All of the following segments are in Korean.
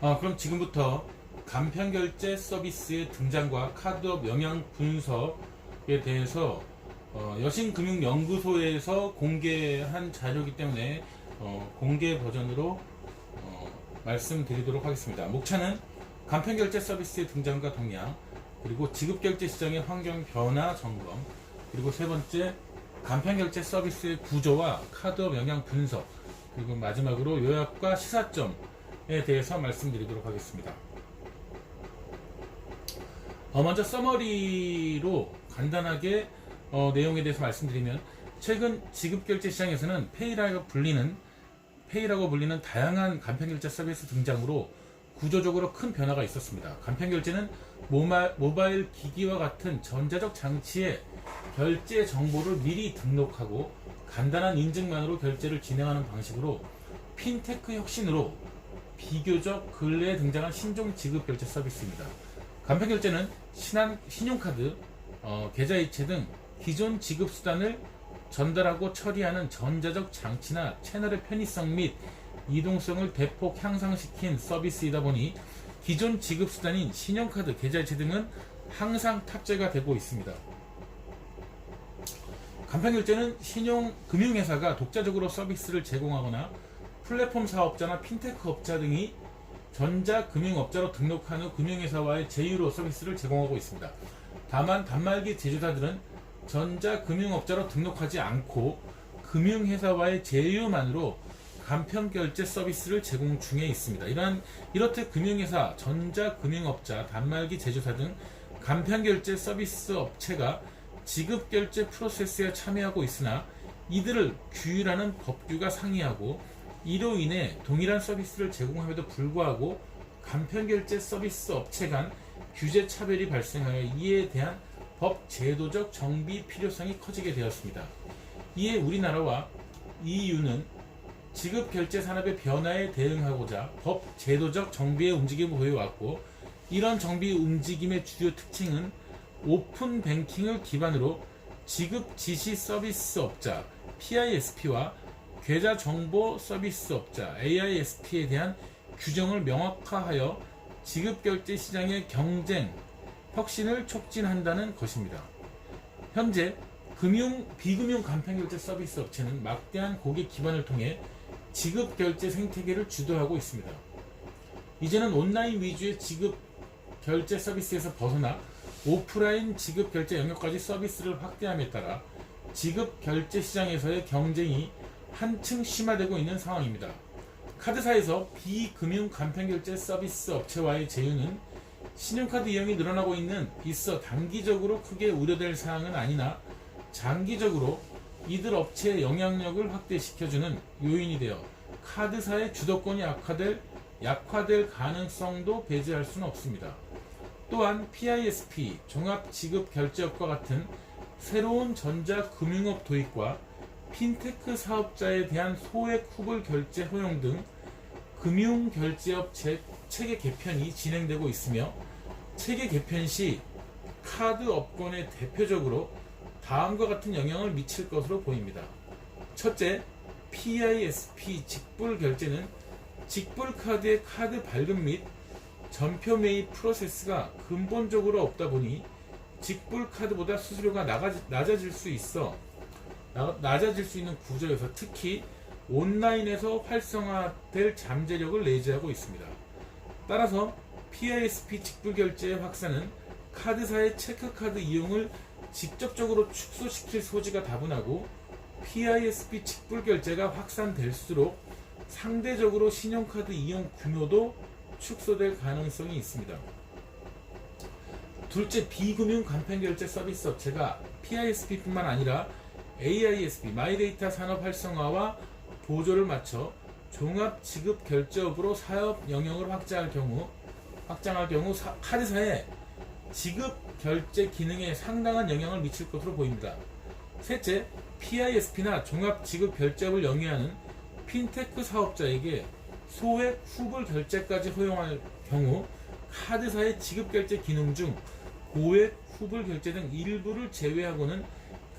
그럼 지금부터 간편결제 서비스의 등장과 카드업 영향 분석에 대해서 여신금융연구소에서 공개한 자료이기 때문에 공개 버전으로 말씀드리도록 하겠습니다. 목차는 간편결제 서비스의 등장과 동향, 그리고 지급결제 시장의 환경 변화 점검, 그리고 세 번째 간편결제 서비스의 구조와 카드업 영향 분석, 그리고 마지막으로 요약과 시사점에 대해서 말씀드리도록 하겠습니다. 먼저 서머리로 간단하게 내용에 대해서 말씀드리면, 최근 지급결제 시장에서는 페이라고 불리는 다양한 간편결제 서비스 등장으로 구조적으로 큰 변화가 있었습니다. 간편결제는 모바일 기기와 같은 전자적 장치에 결제 정보를 미리 등록하고 간단한 인증만으로 결제를 진행하는 방식으로 핀테크 혁신으로 비교적 근래에 등장한 신종 지급결제 서비스입니다. 간편결제는 신용카드, 계좌이체 등 기존 지급수단을 전달하고 처리하는 전자적 장치나 채널의 편의성 및 이동성을 대폭 향상시킨 서비스이다 보니 기존 지급수단인 신용카드, 계좌이체 등은 항상 탑재가 되고 있습니다. 간편결제는 금융회사가 독자적으로 서비스를 제공하거나 플랫폼 사업자나 핀테크 업자 등이 전자금융업자로 등록한 후 금융회사와의 제휴로 서비스를 제공하고 있습니다. 다만 단말기 제조사들은 전자금융업자로 등록하지 않고 금융회사와의 제휴만으로 간편결제 서비스를 제공 중에 있습니다. 이렇듯 금융회사, 전자금융업자, 단말기 제조사 등 간편결제 서비스 업체가 지급결제 프로세스에 참여하고 있으나 이들을 규율하는 법규가 상이하고 이로 인해 동일한 서비스를 제공함에도 불구하고 간편결제 서비스 업체 간 규제 차별이 발생하여 이에 대한 법 제도적 정비 필요성이 커지게 되었습니다. 이에 우리나라와 EU는 지급결제 산업의 변화에 대응하고자 법 제도적 정비의 움직임을 보여왔고, 이런 정비 움직임의 주요 특징은 오픈 뱅킹을 기반으로 지급 지시 서비스 업자 PISP와 계좌 정보 서비스 업자 AISP에 대한 규정을 명확화하여 지급결제 시장의 경쟁, 혁신을 촉진한다는 것입니다. 현재 비금융 간편결제 서비스 업체는 막대한 고객 기반을 통해 지급결제 생태계를 주도하고 있습니다. 이제는 온라인 위주의 지급결제 서비스에서 벗어나 오프라인 지급결제 영역까지 서비스를 확대함에 따라 지급결제 시장에서의 경쟁이 한층 심화되고 있는 상황입니다. 카드사에서 비금융 간편결제 서비스 업체와의 제휴는 신용카드 이용이 늘어나고 있어 단기적으로 크게 우려될 사항은 아니나 장기적으로 이들 업체의 영향력을 확대시켜주는 요인이 되어 카드사의 주도권이 약화될 가능성도 배제할 수는 없습니다. 또한 PISP, 종합지급결제업과 같은 새로운 전자금융업 도입과 핀테크 사업자에 대한 소액 후불 결제 허용 등 금융결제업 체계 개편이 진행되고 있으며, 체계 개편 시 카드 업권에 대표적으로 다음과 같은 영향을 미칠 것으로 보입니다. 첫째, PISP 직불 결제는 직불 카드의 카드 발급 및 전표 매입 프로세스가 근본적으로 없다 보니 직불 카드보다 수수료가 낮아질 수 있는 구조여서 특히 온라인에서 활성화될 잠재력을 내재하고 있습니다. 따라서 PISP 직불 결제의 확산은 카드사의 체크카드 이용을 직접적으로 축소시킬 소지가 다분하고, PISP 직불 결제가 확산될수록 상대적으로 신용카드 이용 규모도 축소될 가능성이 있습니다. 둘째, 비금융 간편결제 서비스 업체가 PISP뿐만 아니라 AISP, 마이데이터 산업 활성화와 보조를 맞춰 종합지급결제업으로 사업 영역을 확장할 경우 카드사의 지급결제 기능에 상당한 영향을 미칠 것으로 보입니다. 셋째, PISP나 종합지급결제업을 영위하는 핀테크 사업자에게 소액 후불 결제까지 허용할 경우 카드사의 지급결제 기능 중 고액 후불 결제 등 일부를 제외하고는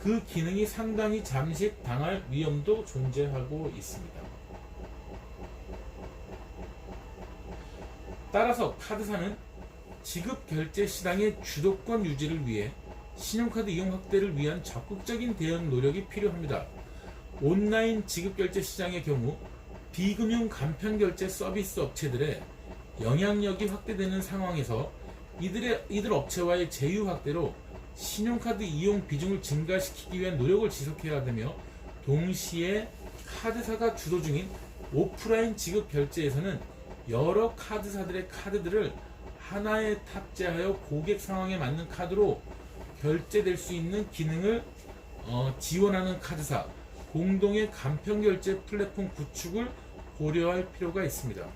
그 기능이 상당히 잠식당할 위험도 존재하고 있습니다. 따라서 카드사는 지급 결제 시장의 주도권 유지를 위해 신용카드 이용 확대를 위한 적극적인 대응 노력이 필요합니다. 온라인 지급 결제 시장의 경우 비금융 간편 결제 서비스 업체들의 영향력이 확대되는 상황에서 이들 업체와의 제휴 확대로 신용카드 이용 비중을 증가시키기 위한 노력을 지속해야 되며, 동시에 카드사가 주도 중인 오프라인 지급 결제에서는 여러 카드사들의 카드들을 하나에 탑재하여 고객 상황에 맞는 카드로 결제될 수 있는 기능을 지원하는 카드사 공동의 간편 결제 플랫폼 구축을 고려할 필요가 있습니다.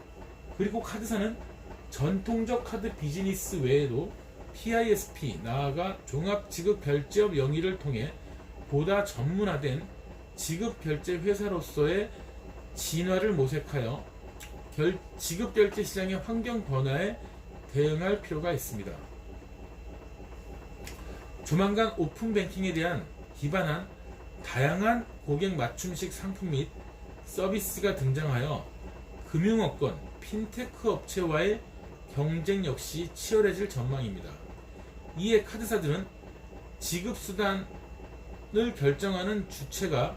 그리고 카드사는 전통적 카드 비즈니스 외에도 PISP, 나아가 종합지급결제업 영위를 통해 보다 전문화된 지급결제 회사로서의 진화를 모색하여 지급결제 시장의 환경 변화에 대응할 필요가 있습니다. 조만간 오픈뱅킹에 대한 기반한 다양한 고객 맞춤식 상품 및 서비스가 등장하여 금융업권, 핀테크 업체와의 경쟁 역시 치열해질 전망입니다. 이에 카드사들은 지급수단을 결정하는 주체가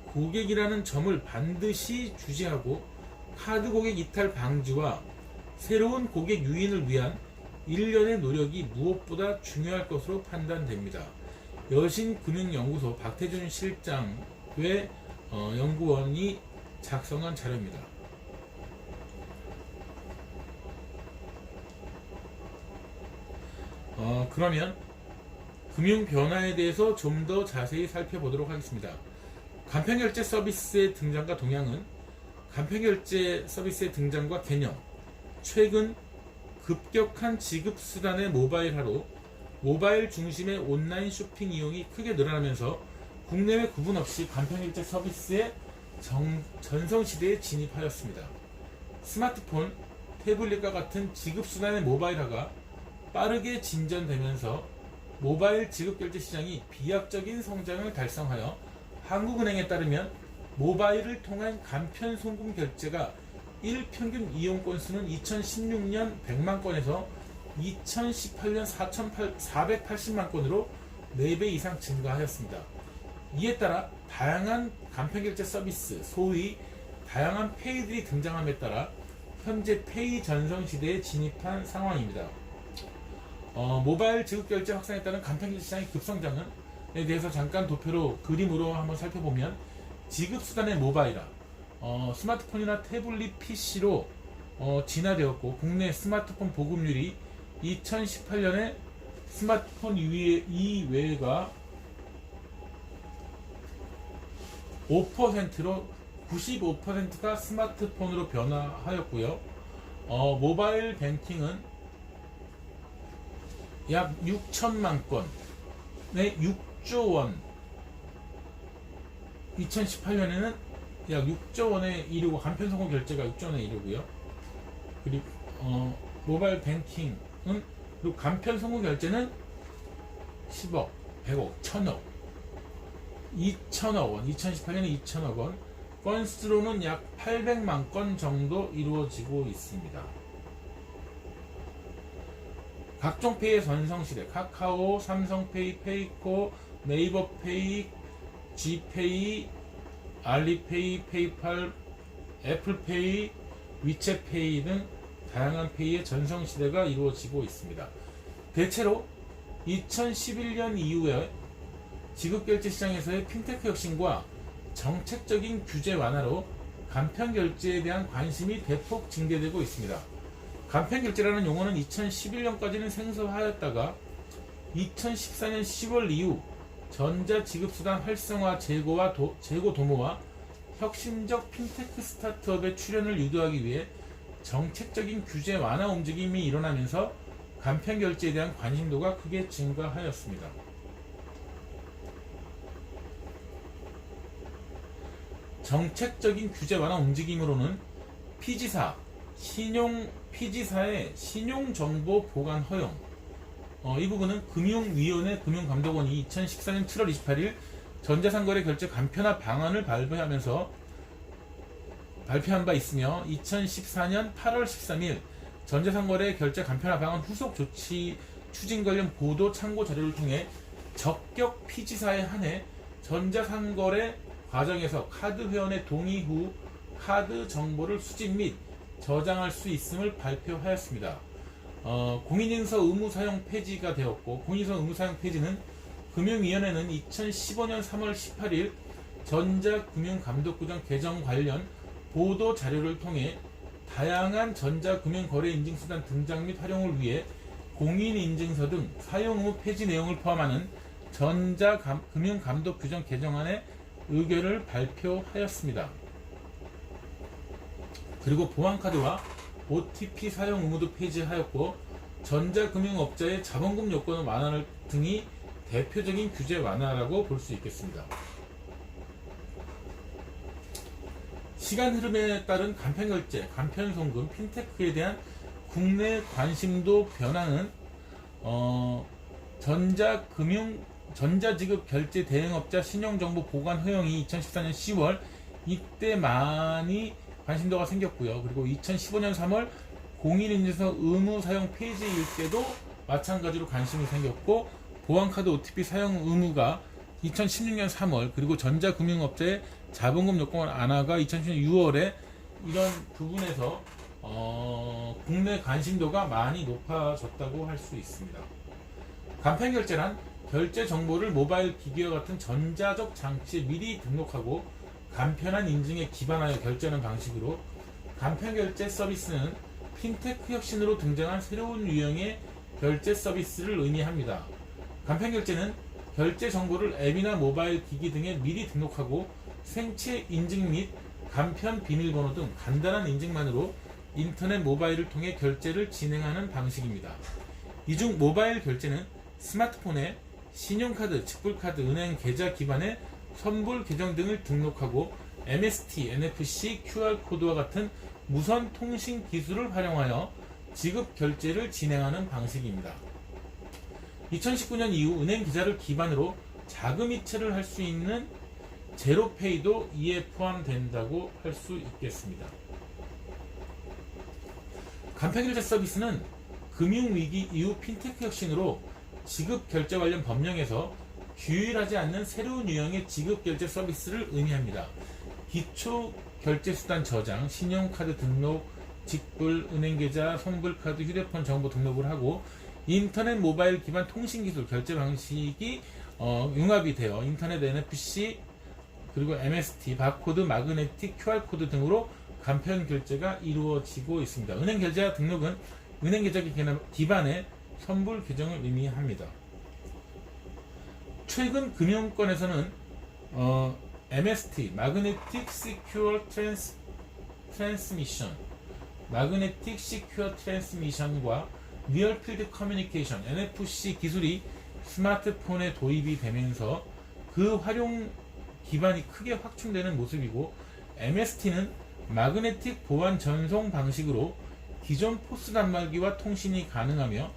고객이라는 점을 반드시 주시하고, 카드 고객 이탈 방지와 새로운 고객 유인을 위한 일련의 노력이 무엇보다 중요할 것으로 판단됩니다. 여신금융연구소 박태준 실장의 연구원이 작성한 자료입니다. 그러면 금융 변화에 대해서 좀 더 자세히 살펴보도록 하겠습니다. 간편결제 서비스의 등장과 동향은, 간편결제 서비스의 등장과 개념, 최근 급격한 지급수단의 모바일화로 모바일 중심의 온라인 쇼핑 이용이 크게 늘어나면서 국내외 구분 없이 간편결제 서비스의 전성시대에 진입하였습니다. 스마트폰, 태블릿과 같은 지급수단의 모바일화가 빠르게 진전되면서 모바일 지급결제 시장이 비약적인 성장을 달성하여, 한국은행에 따르면 모바일을 통한 간편 송금 결제가 일평균 이용 건수는 2016년 100만 건에서 2018년 480만 건으로 4배 이상 증가하였습니다. 이에 따라 다양한 간편결제 서비스, 소위 다양한 페이들이 등장함에 따라 현재 페이 전성시대에 진입한 상황입니다. 모바일 지급결제 확산에 따른 간편결제 시장의 급성장에 대해서 잠깐 도표로 그림으로 한번 살펴보면, 지급수단의 모바일화, 스마트폰이나 태블릿 PC로 진화되었고, 국내 스마트폰 보급률이 2018년에 스마트폰 이외가 5%로 95%가 스마트폰으로 변화하였고요. 모바일 뱅킹은 약 6천만 건의 6조 원, 2018년에는 약 6조 원에 이르고, 간편 송금 결제가 6조 원에 이르고요. 그리고 모바일 뱅킹은, 그리고 간편 송금 결제는 10억, 100억, 1000억, 2000억 원, 2018년에 2000억 원, 건수로는 약 800만 건 정도 이루어지고 있습니다. 각종 페이의 전성시대, 카카오, 삼성페이, 페이코, 네이버페이, 지페이, 알리페이, 페이팔, 애플페이, 위챗페이 등 다양한 페이의 전성시대가 이루어지고 있습니다. 대체로 2011년 이후에 지급결제 시장에서의 핀테크 혁신과 정책적인 규제 완화로 간편결제에 대한 관심이 대폭 증대되고 있습니다. 간편결제라는 용어는 2011년까지는 생소하였다가 2014년 10월 이후 전자지급수단 활성화 재고 도모와 혁신적 핀테크 스타트업의 출현을 유도하기 위해 정책적인 규제 완화 움직임이 일어나면서 간편결제에 대한 관심도가 크게 증가하였습니다. 정책적인 규제 완화 움직임으로는 피지사의 신용정보 보관 허용, 이 부분은 금융위원회 금융감독원이 2014년 7월 28일 전자상거래 결제 간편화 방안을 발표한 바 있으며, 2014년 8월 13일 전자상거래 결제 간편화 방안 후속 조치 추진 관련 보도 참고 자료를 통해 적격 피지사에 한해 전자상거래 과정에서 카드 회원의 동의 후 카드 정보를 수집 및 저장할 수 있음을 발표하였습니다. 공인인증서 의무 사용 폐지가 되었고, 공인인증서 의무 사용 폐지는 금융위원회는 2015년 3월 18일 전자금융감독규정 개정 관련 보도 자료를 통해 다양한 전자금융거래인증수단 등장 및 활용을 위해 공인인증서 등 사용 의무 폐지 내용을 포함하는 전자금융감독규정 개정안의 의결을 발표하였습니다. 그리고 보안카드와 OTP 사용 의무도 폐지하였고, 전자금융업자의 자본금 요건 완화 등이 대표적인 규제 완화라고 볼 수 있겠습니다. 시간 흐름에 따른 간편결제, 간편송금, 핀테크에 대한 국내 관심도 변화는 전자지급 결제 대행업자 신용정보 보관 허용이 2014년 10월 이때 많이 관심도가 생겼고요. 그리고 2015년 3월 공인인증서 의무 사용 폐지일 때도 마찬가지로 관심이 생겼고, 보안카드 OTP 사용 의무가 2016년 3월, 그리고 전자금융업자의 자본금 요건 완화가 2016년 6월에 이런 부분에서 국내 관심도가 많이 높아졌다고 할 수 있습니다. 간편결제란 결제 정보를 모바일 기기와 같은 전자적 장치에 미리 등록하고 간편한 인증에 기반하여 결제하는 방식으로, 간편결제 서비스는 핀테크 혁신으로 등장한 새로운 유형의 결제 서비스를 의미합니다. 간편결제는 결제 정보를 앱이나 모바일 기기 등에 미리 등록하고 생체 인증 및 간편 비밀번호 등 간단한 인증만으로 인터넷 모바일을 통해 결제를 진행하는 방식입니다. 이 중 모바일 결제는 스마트폰에 신용카드, 직불카드, 은행 계좌 기반의 선불 계정 등을 등록하고 MST, NFC, QR코드와 같은 무선 통신 기술을 활용하여 지급 결제를 진행하는 방식입니다. 2019년 이후 은행 계좌를 기반으로 자금 이체를 할 수 있는 제로페이도 이에 포함된다고 할 수 있겠습니다. 간편결제 서비스는 금융위기 이후 핀테크 혁신으로 지급결제 관련 법령에서 규율하지 않는 새로운 유형의 지급결제 서비스를 의미합니다. 기초결제수단 저장, 신용카드 등록, 직불, 은행계좌, 선불카드, 휴대폰 정보 등록을 하고 인터넷 모바일 기반 통신기술 결제 방식이 융합이 되어 인터넷 NFC 그리고 MST, 바코드, 마그네틱, QR코드 등으로 간편 결제가 이루어지고 있습니다. 은행 계좌 등록은 은행 계좌 기반의 선불 계정을 의미합니다. 최근 금융권에서는 MST, Magnetic Secure Transmission, Magnetic Secure Transmission과 Near Field Communication, NFC 기술이 스마트폰에 도입이 되면서 그 활용 기반이 크게 확충되는 모습이고, MST는 마그네틱 보안 전송 방식으로 기존 포스 단말기와 통신이 가능하며,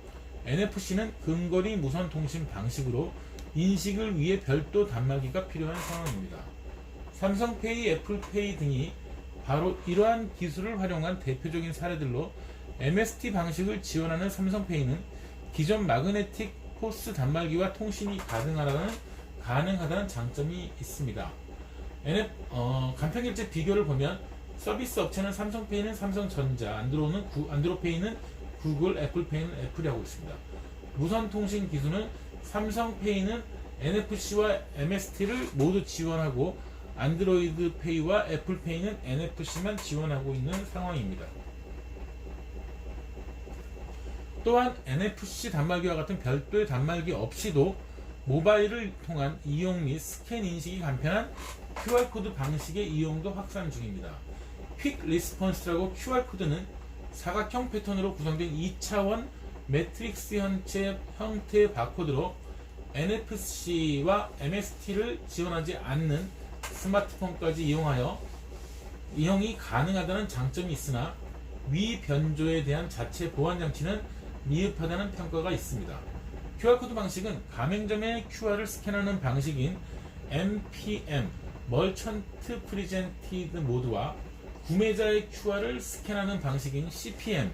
NFC는 근거리 무선 통신 방식으로 인식을 위해 별도 단말기가 필요한 상황입니다. 삼성페이, 애플페이 등이 바로 이러한 기술을 활용한 대표적인 사례들로, MST 방식을 지원하는 삼성페이는 기존 마그네틱 포스 단말기와 통신이 가능하다는 장점이 있습니다. 간편결제 비교를 보면 서비스 업체는 삼성페이는 삼성전자, 안드로페이는 구글, 애플페이는 애플이 하고 있습니다. 무선통신 기술은 삼성페이는 NFC와 MST를 모두 지원하고 안드로이드페이와 애플페이는 NFC만 지원하고 있는 상황입니다. 또한 NFC 단말기와 같은 별도의 단말기 없이도 모바일을 통한 이용 및 스캔 인식이 간편한 QR코드 방식의 이용도 확산 중입니다. 퀵 리스폰스라고 QR코드는 사각형 패턴으로 구성된 2차원 매트릭스 형태의 바코드로 NFC와 MST를 지원하지 않는 스마트폰까지 이용이 가능하다는 장점이 있으나 위 변조에 대한 자체 보안 장치는 미흡하다는 평가가 있습니다. QR코드 방식은 가맹점의 QR을 스캔하는 방식인 MPM, 멀천트 프리젠티드 모드와 구매자의 QR을 스캔하는 방식인 CPM,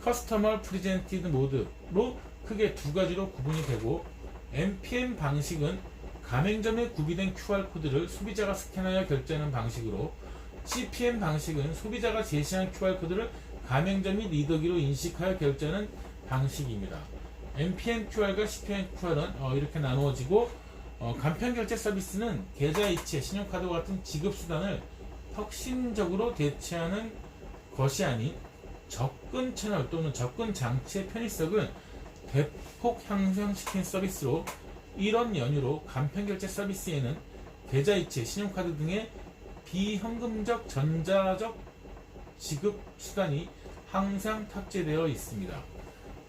커스터머 프리젠티드 모드로 크게 두 가지로 구분이 되고, MPM 방식은 가맹점에 구비된 QR코드를 소비자가 스캔하여 결제하는 방식으로, CPM 방식은 소비자가 제시한 QR코드를 가맹점이 리더기로 인식하여 결제하는 방식입니다. MPM QR과 CPM QR은 이렇게 나누어지고, 간편결제 서비스는 계좌이체, 신용카드와 같은 지급수단을 혁신적으로 대체하는 것이 아닌 접근 채널 또는 접근 장치의 편의성을 대폭 향상시킨 서비스로, 이런 연유로 간편결제 서비스에는 계좌이체, 신용카드 등의 비현금적 전자적 지급 수단이 항상 탑재되어 있습니다.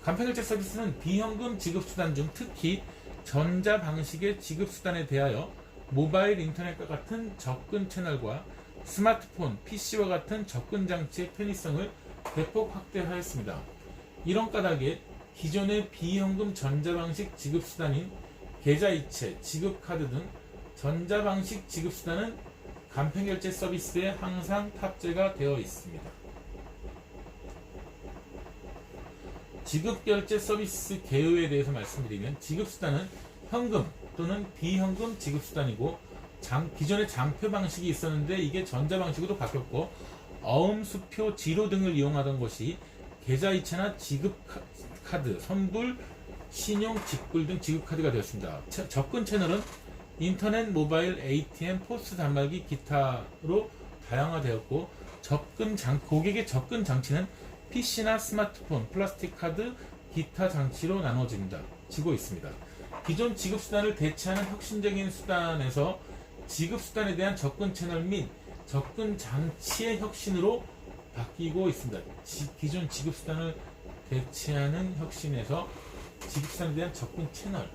간편결제 서비스는 비현금 지급 수단 중 특히 전자 방식의 지급 수단에 대하여 모바일 인터넷과 같은 접근 채널과 스마트폰, PC와 같은 접근 장치의 편의성을 대폭 확대하였습니다. 이런 까닭에 기존의 비현금 전자 방식 지급 수단인 계좌이체, 지급카드 등 전자 방식 지급 수단은 간편결제 서비스에 항상 탑재가 되어 있습니다. 지급결제 서비스 개요에 대해서 말씀드리면, 지급수단은 현금 또는 비현금 지급수단이고, 기존의 장표 방식이 있었는데 이게 전자 방식으로 바뀌었고, 어음수표, 지로 등을 이용하던 것이 계좌이체나 지급카드, 선불, 신용, 직불 등 지급카드가 되었습니다. 접근 채널은 인터넷, 모바일, ATM, 포스 단말기, 기타로 다양화되었고, 고객의 접근 장치는 PC나 스마트폰, 플라스틱 카드, 기타 장치로 나눠지고 있습니다. 기존 지급수단을 대체하는 혁신적인 수단에서 지급수단에 대한 접근 채널 및 접근 장치의 혁신으로 바뀌고 있습니다. 기존 지급수단을 대체하는 혁신에서 지급수단에 대한 접근 채널.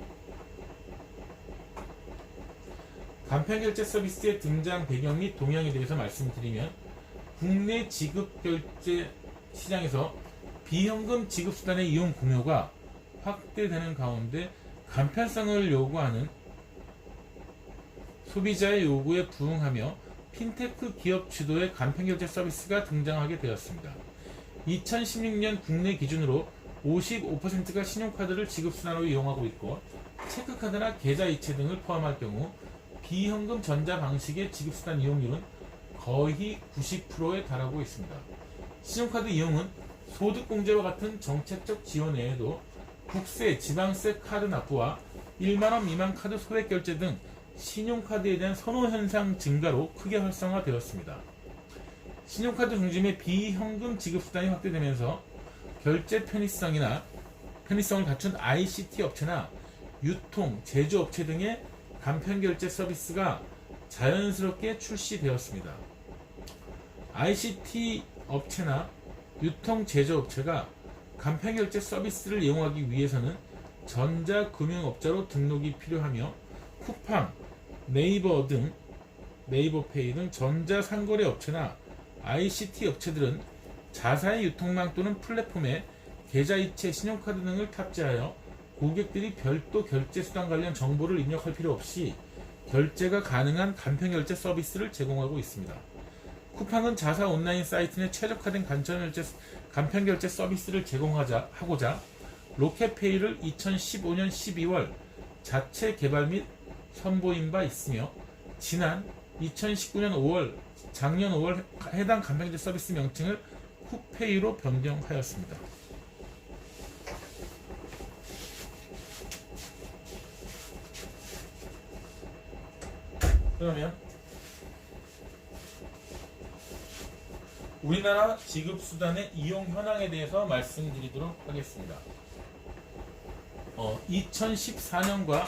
간편결제 서비스의 등장 배경 및 동향에 대해서 말씀드리면, 국내 지급결제 시장에서 비현금 지급수단의 이용 공요가 확대되는 가운데 간편성을 요구하는 소비자의 요구에 부응하며 핀테크 기업 주도의 간편결제 서비스가 등장하게 되었습니다. 2016년 국내 기준으로 55%가 신용카드를 지급수단으로 이용하고 있고, 체크카드나 계좌이체 등을 포함할 경우 비현금 전자 방식의 지급수단 이용률은 거의 90%에 달하고 있습니다. 신용카드 이용은 소득공제와 같은 정책적 지원 외에도 국세, 지방세 카드 납부와 1만원 미만 카드 소액결제 등 신용카드에 대한 선호 현상 증가로 크게 활성화되었습니다. 신용카드 중심의 비현금 지급수단이 확대되면서 결제 편의성을 갖춘 ICT 업체나 유통, 제조업체 등의 간편결제 서비스가 자연스럽게 출시되었습니다. ICT 업체나 유통 제조업체가 간편결제 서비스를 이용하기 위해서는 전자금융업자로 등록이 필요하며, 쿠팡, 네이버페이 등 전자상거래 업체나 ICT 업체들은 자사의 유통망 또는 플랫폼에 계좌이체, 신용카드 등을 탑재하여 고객들이 별도 결제수단 관련 정보를 입력할 필요 없이 결제가 가능한 간편결제 서비스를 제공하고 있습니다. 쿠팡은 자사 온라인 사이트 내 최적화된 간편결제 서비스를 하고자 로켓페이를 2015년 12월 자체 개발 및 선보인 바 있으며, 지난 2019년 5월, 작년 5월 해당 간편결제 서비스 명칭을 쿠페이로 변경하였습니다. 그러면 우리나라 지급수단의 이용 현황에 대해서 말씀드리도록 하겠습니다. 2014년과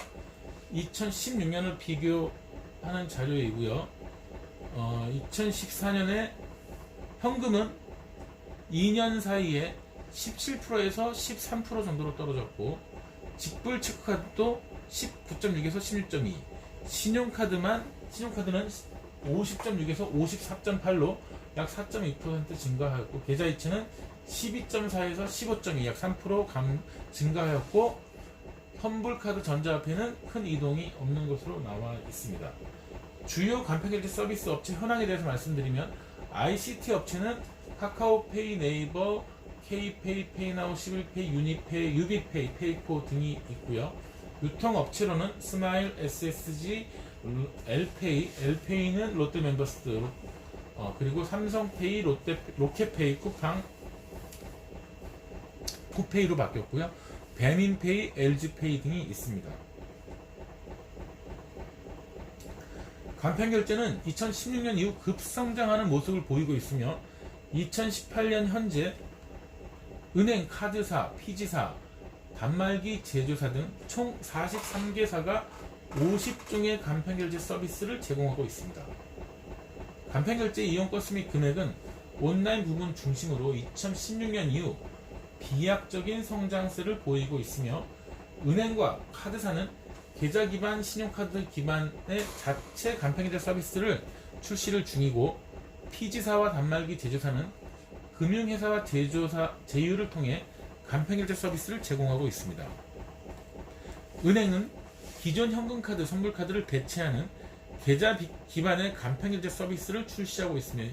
2016년을 비교하는 자료이고요. 2014년에 현금은 2년 사이에 17%에서 13% 정도로 떨어졌고, 직불 체크카드도 19.6에서 16.2, 신용카드는 50.6에서 54.8로 약 4.2% 증가하였고, 계좌이체는 12.4에서 15.2, 약 3% 증가하였고, 환불카드 전자화폐는 큰 이동이 없는 것으로 나와 있습니다. 주요 간편결제 서비스 업체 현황에 대해서 말씀드리면, ICT 업체는 카카오페이, 네이버, K페이, 페이나우, 11페이, 유니페이, 유비페이, 페이코 등이 있고요. 유통업체로는 스마일, SSG, 엘페이, 엘페이는 롯데 멤버스, 그리고 삼성페이, 로켓페이, 쿠팡, 쿠페이로 바뀌었고요. 배민페이, LG페이 등이 있습니다. 간편결제는 2016년 이후 급성장하는 모습을 보이고 있으며 2018년 현재 은행, 카드사, 피지사, 단말기 제조사 등 총 43개사가 50종의 간편결제 서비스를 제공하고 있습니다. 간편결제 이용 건수 및 금액은 온라인 부분 중심으로 2016년 이후 비약적인 성장세를 보이고 있으며 은행과 카드사는 계좌 기반, 신용카드 기반의 자체 간편결제 서비스를 출시를 중이고 피지사와 단말기 제조사는 금융회사와 제휴를 통해 간편결제 서비스를 제공하고 있습니다. 은행은 기존 현금카드, 선불카드를 대체하는 계좌 기반의 간편결제 서비스를 출시하고 있으며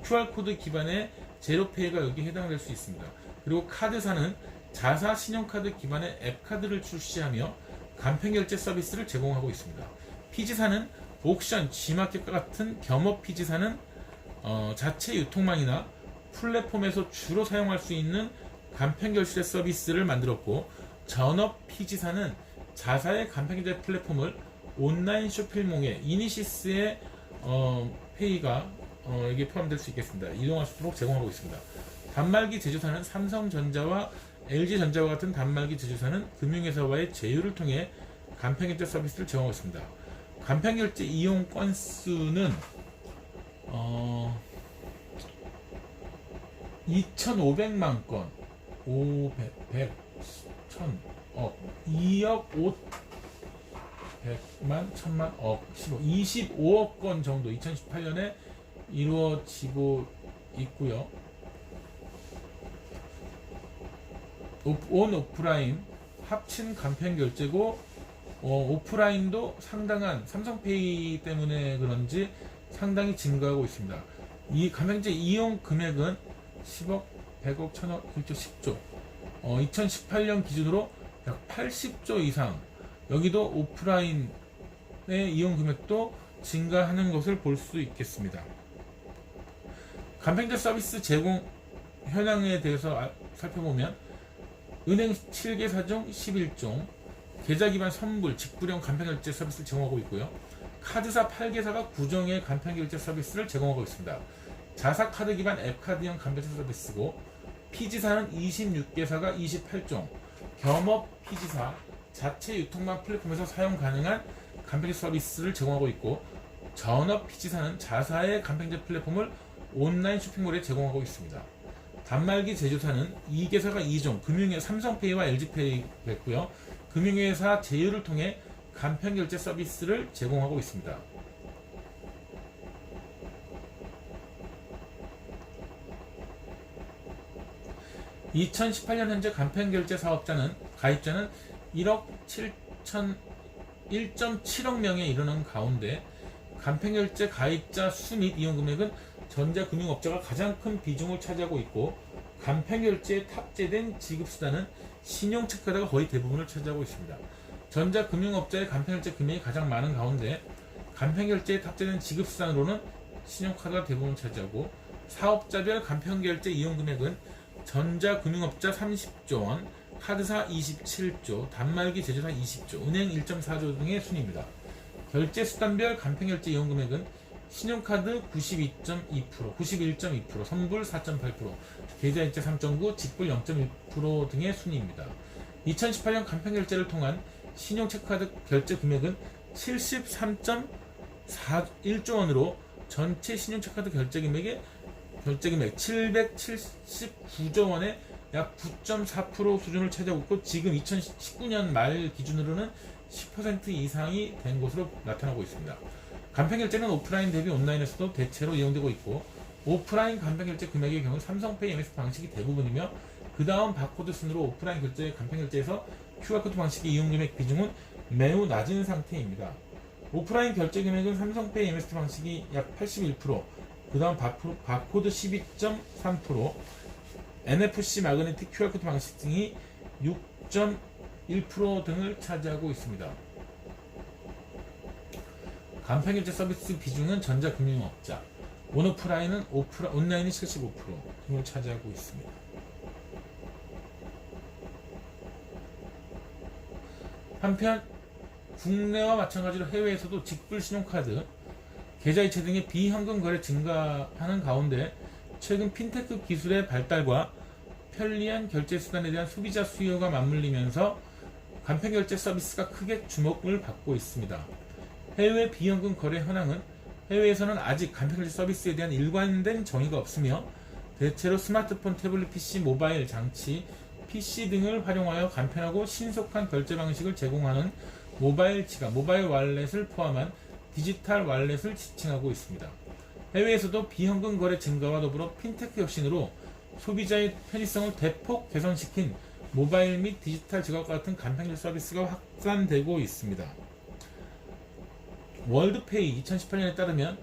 QR코드 기반의 제로페이가 여기에 해당될 수 있습니다. 그리고 카드사는 자사 신용카드 기반의 앱카드를 출시하며 간편결제 서비스를 제공하고 있습니다. 피지사는 옥션, G마켓과 같은 겸업 피지사는 자체 유통망이나 플랫폼에서 주로 사용할 수 있는 간편결제 서비스를 만들었고, 전업 피지사는 자사의 간편결제 플랫폼을 온라인 쇼핑몰의 이니시스의 페이가 여기에 포함될 수 있겠습니다. 이동할 수 있도록 제공하고 있습니다. 단말기 제조사는 삼성전자와 LG전자와 같은 단말기 제조사는 금융회사와의 제휴를 통해 간편결제 서비스를 제공하고 있습니다. 간편결제 이용 건수는 2,500만 건, 500, 100, 1000, 2억 500만, 1000만, 25억 건 정도 2018년에 이루어지고 있고요. 온 오프라인 합친 간편결제고, 오프라인도 상당한 삼성페이 때문에 그런지 상당히 증가하고 있습니다. 이 간편결제 이용 금액은 10억, 100억, 1000억, 1조, 10조. 2018년 기준으로 약 80조 이상, 여기도 오프라인의 이용 금액도 증가하는 것을 볼 수 있겠습니다. 간편결제 서비스 제공 현황에 대해서 살펴보면 은행 7개사 중 11종, 계좌 기반 선불, 직불형 간편결제 서비스를 제공하고 있고요. 카드사 8개사가 9종의 간편결제 서비스를 제공하고 있습니다. 자사 카드 기반 앱카드형 간편결제 서비스고, 피지사는 26개사가 28종, 겸업 피지사, 자체 유통망 플랫폼에서 사용 가능한 간편결제 서비스를 제공하고 있고, 전업 피지사는 자사의 간편결제 플랫폼을 온라인 쇼핑몰에 제공하고 있습니다. 단말기 제조사는 2개사가 2종, 금융회사 삼성페이와 LG페이 됐고요. 금융회사 제휴를 통해 간편결제 서비스를 제공하고 있습니다. (2018년) 현재 간편결제 사업자는 가입자는 1.7억 명에 이르는 가운데 간편결제 가입자 수 및 이용 금액은 전자금융업자가 가장 큰 비중을 차지하고 있고, 간편결제에 탑재된 지급수단은 신용체크카드가 거의 대부분을 차지하고 있습니다. 전자금융업자의 간편결제 금액이 가장 많은 가운데 간편결제에 탑재된 지급수단으로는 신용카드가 대부분을 차지하고, 사업자별 간편결제 이용 금액은 전자금융업자 30조 원, 카드사 27조, 단말기 제조사 20조, 은행 1.4조 등의 순입니다. 결제수단별 간편결제 이용 금액은 신용카드 92.2%, 91.2%, 선불 4.8%, 계좌이체 3.9%, 직불 0.1% 등의 순위입니다. 2018년 간편결제를 통한 신용체크카드 결제 금액은 73.41조 원으로 전체 신용체크카드 결제 금액 779조 원의 약 9.4% 수준을 차지하고 있고, 지금 2019년 말 기준으로는 10% 이상이 된 것으로 나타나고 있습니다. 간편결제는 오프라인 대비 온라인에서도 대체로 이용되고 있고, 오프라인 간편결제 금액의 경우 삼성페이 MS 방식이 대부분이며, 그 다음 바코드 순으로 오프라인 결제 간편결제에서 QR코드 방식의 이용 금액 비중은 매우 낮은 상태입니다. 오프라인 결제 금액은 삼성페이 MS 방식이 약 81%, 그 다음 바코드 12.3%, NFC 마그네틱 QR코드 방식 등이 6.1% 등을 차지하고 있습니다. 간편결제 서비스 비중은 전자금융업자, 온오프라인은 온라인이 75% 등을 차지하고 있습니다. 한편 국내와 마찬가지로 해외에서도 직불신용카드, 계좌이체 등의 비현금 거래 증가하는 가운데 최근 핀테크 기술의 발달과 편리한 결제 수단에 대한 소비자 수요가 맞물리면서 간편결제 서비스가 크게 주목을 받고 있습니다. 해외 비현금 거래 현황은 해외에서는 아직 간편결제 서비스에 대한 일관된 정의가 없으며 대체로 스마트폰, 태블릿 PC, 모바일 장치, PC 등을 활용하여 간편하고 신속한 결제 방식을 제공하는 모바일 지갑, 모바일 월렛을 포함한 디지털 월렛을 지칭하고 있습니다. 해외에서도 비현금 거래 증가와 더불어 핀테크 혁신으로 소비자의 편의성을 대폭 개선시킨 모바일 및 디지털 지갑과 같은 간편결제 서비스가 확산되고 있습니다. 월드페이 2018년에 따르면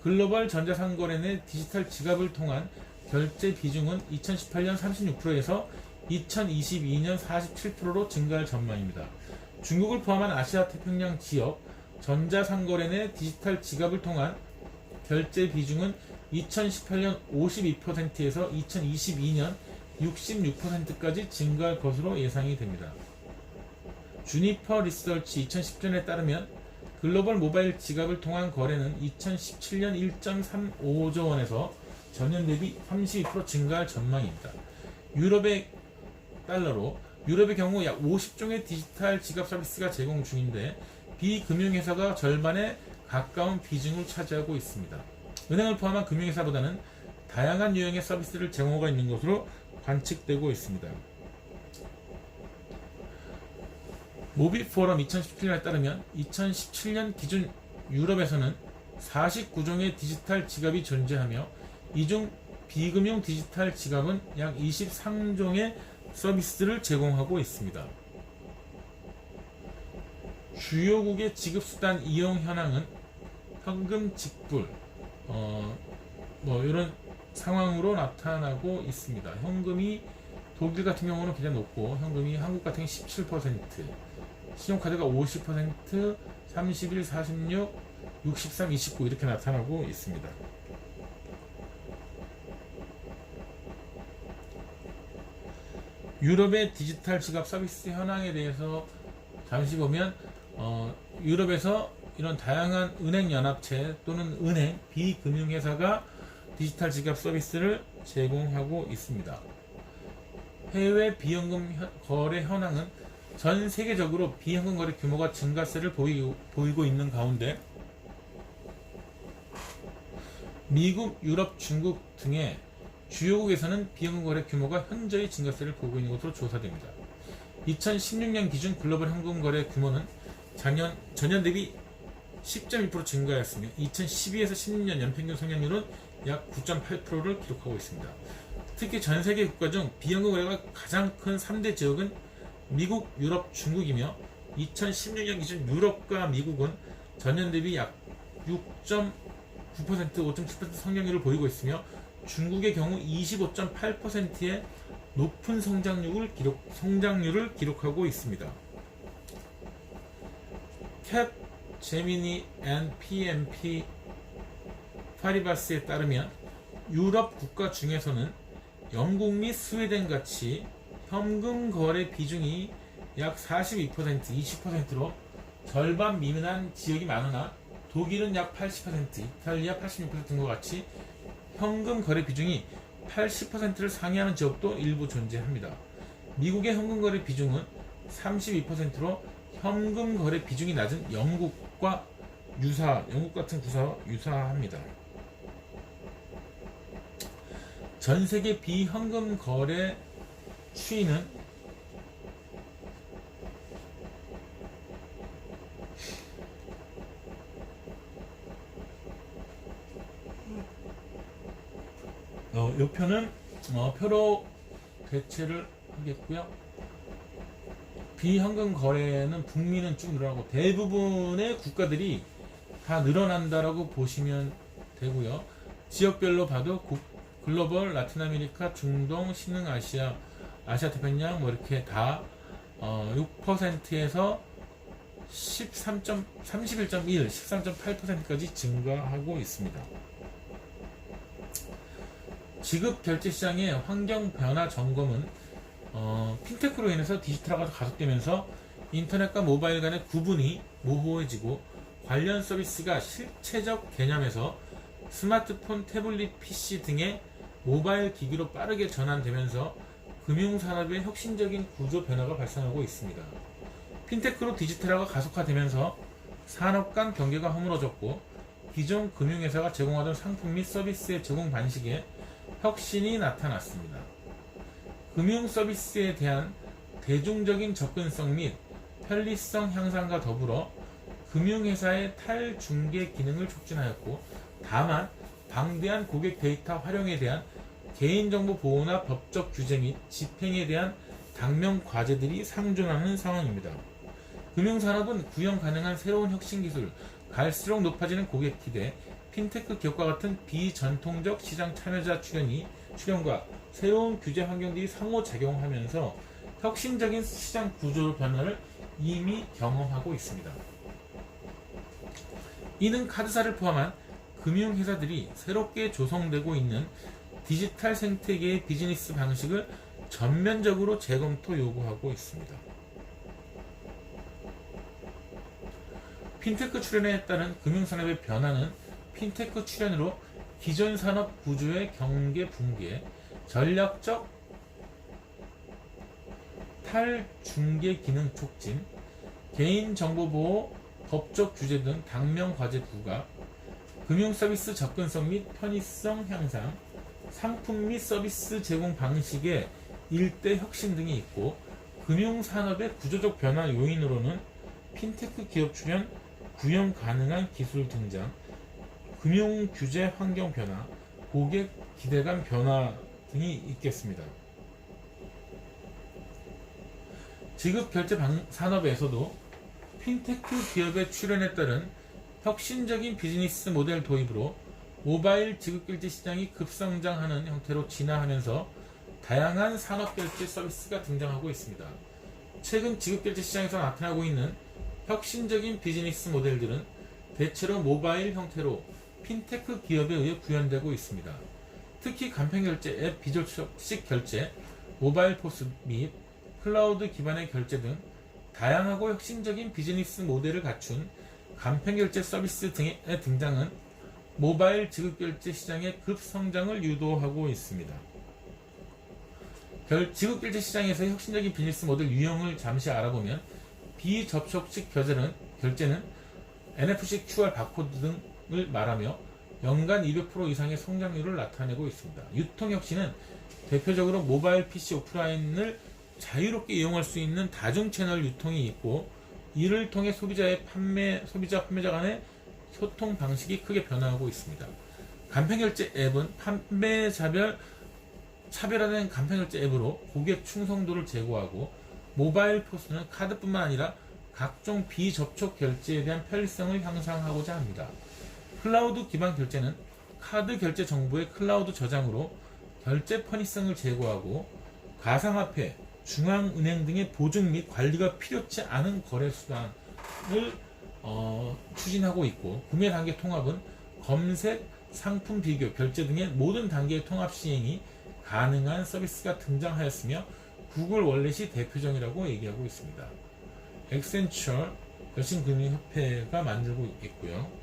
글로벌 전자상거래 내 디지털 지갑을 통한 결제 비중은 2018년 36%에서 2022년 47%로 증가할 전망입니다. 중국을 포함한 아시아 태평양 지역 전자상거래 내 디지털 지갑을 통한 결제 비중은 2018년 52%에서 2022년 66%까지 증가할 것으로 예상이 됩니다. 주니퍼 리서치 2010년에 따르면 글로벌 모바일 지갑을 통한 거래는 2017년 1.35조 원에서 전년 대비 32% 증가할 전망입니다. 유럽의 달러로 유럽의 경우 약 50종의 디지털 지갑 서비스가 제공 중인데 비금융회사가 절반에 가까운 비중을 차지하고 있습니다. 은행을 포함한 금융회사보다는 다양한 유형의 서비스를 제공하고 있는 것으로 관측되고 있습니다. 모비포럼 2017년에 따르면 2017년 기준 유럽에서는 49종의 디지털 지갑이 존재하며 이 중 비금융 디지털 지갑은 약 23종의 서비스를 제공하고 있습니다. 주요국의 지급수단 이용 현황은 현금 직불 이런 상황으로 나타나고 있습니다. 현금이 독일 같은 경우는 굉장히 높고 현금이 한국 같은 경우 17%, 신용카드가 50%, 31, 46, 63, 29 이렇게 나타나고 있습니다. 유럽의 디지털 지갑 서비스 현황에 대해서 잠시 보면 유럽에서 이런 다양한 은행 연합체 또는 은행, 비금융회사가 디지털 지갑 서비스를 제공하고 있습니다. 해외 비현금 거래 현황은 전 세계적으로 비현금 거래 규모가 증가세를 보이고 있는 가운데 미국, 유럽, 중국 등의 주요국에서는 비현금 거래 규모가 현저히 증가세를 보이고 있는 것으로 조사됩니다. 2016년 기준 글로벌 현금 거래 규모는 전년 대비 10.1% 증가했으며 2012에서 16년 연평균 성장률은 약 9.8%를 기록하고 있습니다. 특히 전 세계 국가 중 비현금 거래가 가장 큰 3대 지역은 미국, 유럽, 중국이며 2016년 기준 유럽과 미국은 전년 대비 약 6.9%, 5.7% 성장률을 보이고 있으며 중국의 경우 25.8%의 높은 성장률을 기록하고 있습니다. 캡 제미니 앤 PMP 파리바스에 따르면 유럽 국가 중에서는 영국 및 스웨덴 같이 현금 거래 비중이 약 42%, 20%로 절반 미만한 지역이 많으나 독일은 약 80%, 이탈리아 86% 등과 같이 현금 거래 비중이 80%를 상회하는 지역도 일부 존재합니다. 미국의 현금 거래 비중은 32%로 현금 거래 비중이 낮은 영국 같은 구사와 유사합니다. 전 세계 비현금 거래 추이는 이 표는 표로 대체를 하겠고요. 비현금 거래는 북미는 쭉 늘어나고 대부분의 국가들이 다 늘어난다라고 보시면 되고요. 지역별로 봐도 글로벌, 라틴 아메리카, 중동, 신흥아시아, 아시아 태평양 뭐 이렇게 다 6%에서 31.1, 13.8%까지 증가하고 있습니다. 지급 결제 시장의 환경 변화 점검은 핀테크로 인해서 디지털화가 가속되면서 인터넷과 모바일 간의 구분이 모호해지고 관련 서비스가 실체적 개념에서 스마트폰, 태블릿, PC 등의 모바일 기기로 빠르게 전환되면서 금융산업의 혁신적인 구조 변화가 발생하고 있습니다. 핀테크로 디지털화가 가속화되면서 산업 간 경계가 허물어졌고 기존 금융회사가 제공하던 상품 및 서비스의 제공 방식에 혁신이 나타났습니다. 금융 서비스에 대한 대중적인 접근성 및 편리성 향상과 더불어 금융회사의 탈중개 기능을 촉진하였고, 다만 방대한 고객 데이터 활용에 대한 개인정보 보호나 법적 규제 및 집행에 대한 당면 과제들이 상존하는 상황입니다. 금융산업은 구현 가능한 새로운 혁신 기술, 갈수록 높아지는 고객 기대, 핀테크 기업과 같은 비전통적 시장 참여자 출현과 새로운 규제 환경들이 상호작용하면서 혁신적인 시장 구조 변화를 이미 경험하고 있습니다. 이는 카드사를 포함한 금융회사들이 새롭게 조성되고 있는 디지털 생태계의 비즈니스 방식을 전면적으로 재검토 요구하고 있습니다. 핀테크 출현에 따른 금융산업의 변화는 핀테크 출현으로 기존 산업 구조의 경계 붕괴, 전략적 탈중개 기능 촉진, 개인정보보호, 법적 규제 등 당면 과제 부과, 금융서비스 접근성 및 편의성 향상, 상품 및 서비스 제공 방식의 일대 혁신 등이 있고, 금융산업의 구조적 변화 요인으로는 핀테크 기업 출현, 구현 가능한 기술 등장, 금융규제 환경 변화, 고객 기대감 변화 등이 있겠습니다. 지급결제 산업에서도 핀테크 기업의 출현에 따른 혁신적인 비즈니스 모델 도입으로 모바일 지급결제 시장이 급성장하는 형태로 진화하면서 다양한 산업결제 서비스가 등장하고 있습니다. 최근 지급결제 시장에서 나타나고 있는 혁신적인 비즈니스 모델들은 대체로 모바일 형태로 핀테크 기업에 의해 구현되고 있습니다. 특히 간편결제 앱 비접촉식 결제, 모바일 포스 및 클라우드 기반의 결제 등 다양하고 혁신적인 비즈니스 모델을 갖춘 간편결제 서비스 등의 등장은 모바일 지급결제 시장의 급성장을 유도하고 있습니다. 지급결제 시장에서의 혁신적인 비즈니스 모델 유형을 잠시 알아보면, 비접촉식 결제는 NFC QR 바코드 등을 말하며 연간 200% 이상의 성장률을 나타내고 있습니다. 유통혁신은 대표적으로 모바일 PC 오프라인을 자유롭게 이용할 수 있는 다중채널 유통이 있고, 이를 통해 소비자 판매자 간의 소통 방식이 크게 변화하고 있습니다. 간편결제 앱은 차별화된 간편결제 앱으로 고객 충성도를 제고하고, 모바일 포스는 카드뿐만 아니라 각종 비접촉 결제에 대한 편리성을 향상하고자 합니다. 클라우드 기반 결제는 카드 결제 정보의 클라우드 저장으로 결제 편의성을 제고하고, 가상화폐, 중앙은행 등의 보증 및 관리가 필요치 않은 거래 수단을 추진하고 있고, 구매 단계 통합은 검색, 상품 비교, 결제 등의 모든 단계의 통합 시행이 가능한 서비스가 등장하였으며, 구글 월렛이 대표적이라고 얘기하고 있습니다. 엑센처 여신금융협회가 만들고 있고요.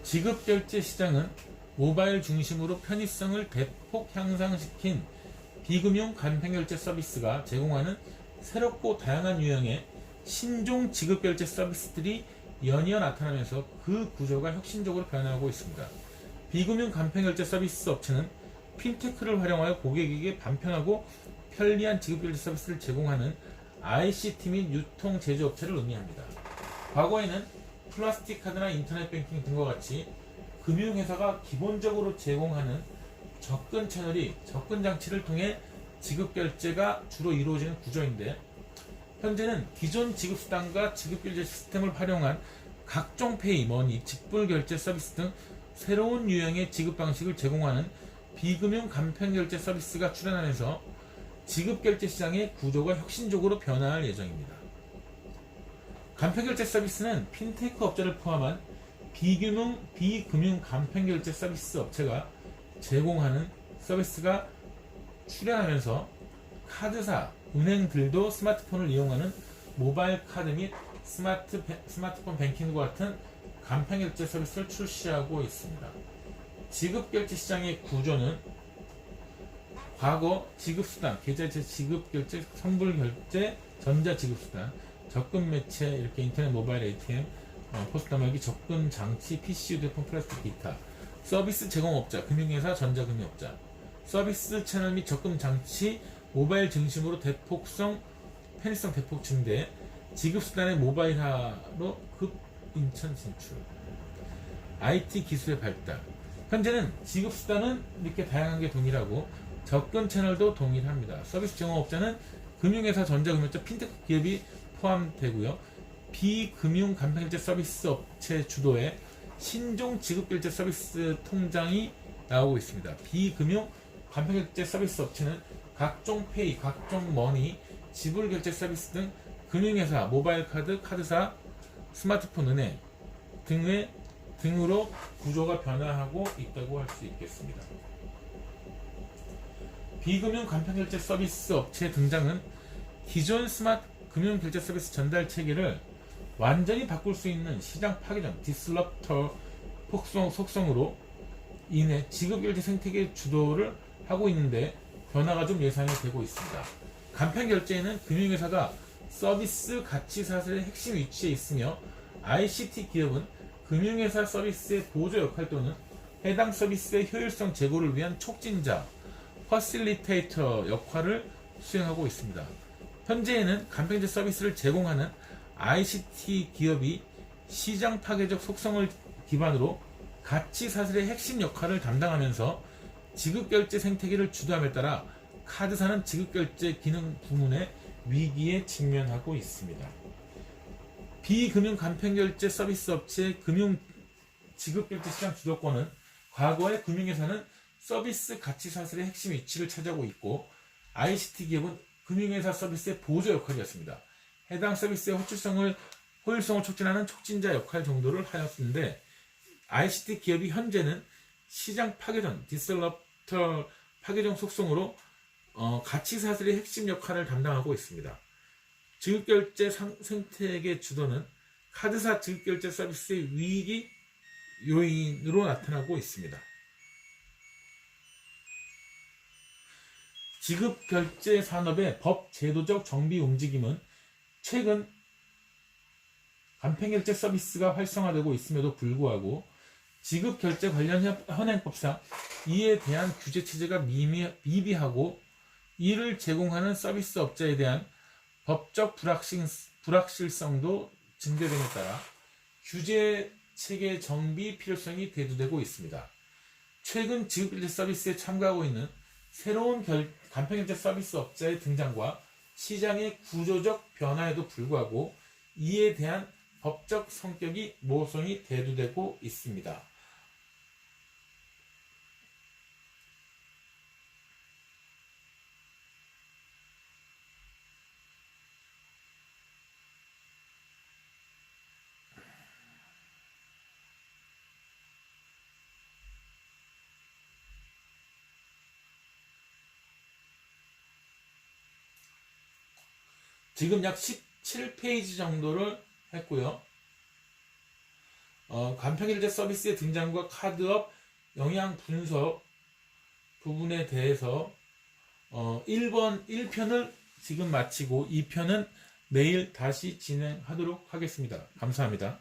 지급결제 시장은 모바일 중심으로 편의성을 대폭 향상시킨 비금융 간편결제 서비스가 제공하는 새롭고 다양한 유형의 신종 지급결제 서비스들이 연이어 나타나면서 그 구조가 혁신적으로 변화하고 있습니다. 비금융 간편결제 서비스 업체는 핀테크를 활용하여 고객에게 간편하고 편리한 지급결제 서비스를 제공하는 ICT 및 유통 제조업체를 의미합니다. 과거에는 플라스틱 카드나 인터넷 뱅킹 등과 같이 금융회사가 기본적으로 제공하는 접근 채널이 접근 장치를 통해 지급 결제가 주로 이루어지는 구조인데, 현재는 기존 지급 수단과 지급 결제 시스템을 활용한 각종 페이, 머니, 직불 결제 서비스 등 새로운 유형의 지급 방식을 제공하는 비금융 간편 결제 서비스가 출현하면서 지급 결제 시장의 구조가 혁신적으로 변화할 예정입니다. 간편 결제 서비스는 핀테크 업체를 포함한 비금융 간편 결제 서비스 업체가 제공하는 서비스가 출현하면서 카드사, 은행들도 스마트폰을 이용하는 모바일 카드 및 스마트폰 뱅킹과 같은 간편 결제 서비스를 출시하고 있습니다. 지급 결제 시장의 구조는 과거 지급수단, 계좌이체 지급결제, 성불결제, 전자지급수단, 접근 매체, 이렇게 인터넷, 모바일 ATM, 포스타 말기, 접근 장치, PC, 휴대폰, 플라스틱, 기타, 서비스 제공업자, 금융회사, 전자금융업자, 서비스 채널 및 접근 장치, 모바일 중심으로 편의성 대폭 증대, 지급수단의 모바일화로 급인천 진출, IT 기술의 발달. 현재는 지급수단은 이렇게 다양한 게 동일하고 접근 채널도 동일합니다. 서비스 제공업자는 금융회사, 전자금융업자, 핀테크 기업이 포함되고요. 비금융 간편결제 서비스 업체 주도의 신종 지급결제 서비스 통장이 나오고 있습니다. 비금융 간편결제 서비스 업체는 각종 페이, 각종 머니, 지불결제 서비스 등 금융회사, 모바일카드, 카드사, 스마트폰 은행 등으로 구조가 변화하고 있다고 할 수 있겠습니다. 비금융 간편결제 서비스 업체의 등장은 기존 스마트 금융결제 서비스 전달 체계를 완전히 바꿀 수 있는 시장 파괴적 디스럽터 속성으로 인해 지급결제 생태계 주도를 하고 있는데 변화가 좀 예상이 되고 있습니다. 간편결제에는 금융회사가 서비스 가치 사슬의 핵심 위치에 있으며 ICT 기업은 금융회사 서비스의 보조 역할 또는 해당 서비스의 효율성 제고를 위한 촉진자, 퍼실리테이터 역할을 수행하고 있습니다. 현재에는 간편결제 서비스를 제공하는 ICT 기업이 시장 파괴적 속성을 기반으로 가치 사슬의 핵심 역할을 담당하면서 지급결제 생태계를 주도함에 따라 카드사는 지급결제 기능 부문의 위기에 직면하고 있습니다. 비금융 간편결제 서비스 업체의 금융 지급결제 시장 주도권은 과거의 금융회사는 서비스 가치 사슬의 핵심 위치를 차지하고 있고 ICT 기업은 금융회사 서비스의 보조 역할이었습니다. 해당 서비스의 효율성을 촉진하는 촉진자 역할 정도를 하였는데 ICT 기업이 현재는 시장 파괴전, 디스럽터 파괴적 속성으로 가치 사슬의 핵심 역할을 담당하고 있습니다. 지급결제 생태계 주도는 카드사 지급결제 서비스의 위기 요인으로 나타나고 있습니다. 지급결제 산업의 법 제도적 정비 움직임은 최근 간편결제 서비스가 활성화되고 있음에도 불구하고 지급결제 관련 현행법상 이에 대한 규제 체제가 미비하고 이를 제공하는 서비스 업자에 대한 법적 불확실성도 증대됨에 따라 규제 체계 정비 필요성이 대두되고 있습니다. 최근 지급결제 서비스에 참가하고 있는 새로운 간편결제 서비스 업자의 등장과 시장의 구조적 변화에도 불구하고 이에 대한 법적 성격이 모호성이 대두되고 있습니다. 지금 약 17페이지 정도를 했고요. 간편결제 서비스의 등장과 카드업 영향 분석 부분에 대해서 1편을 지금 마치고 2편은 내일 다시 진행하도록 하겠습니다. 감사합니다.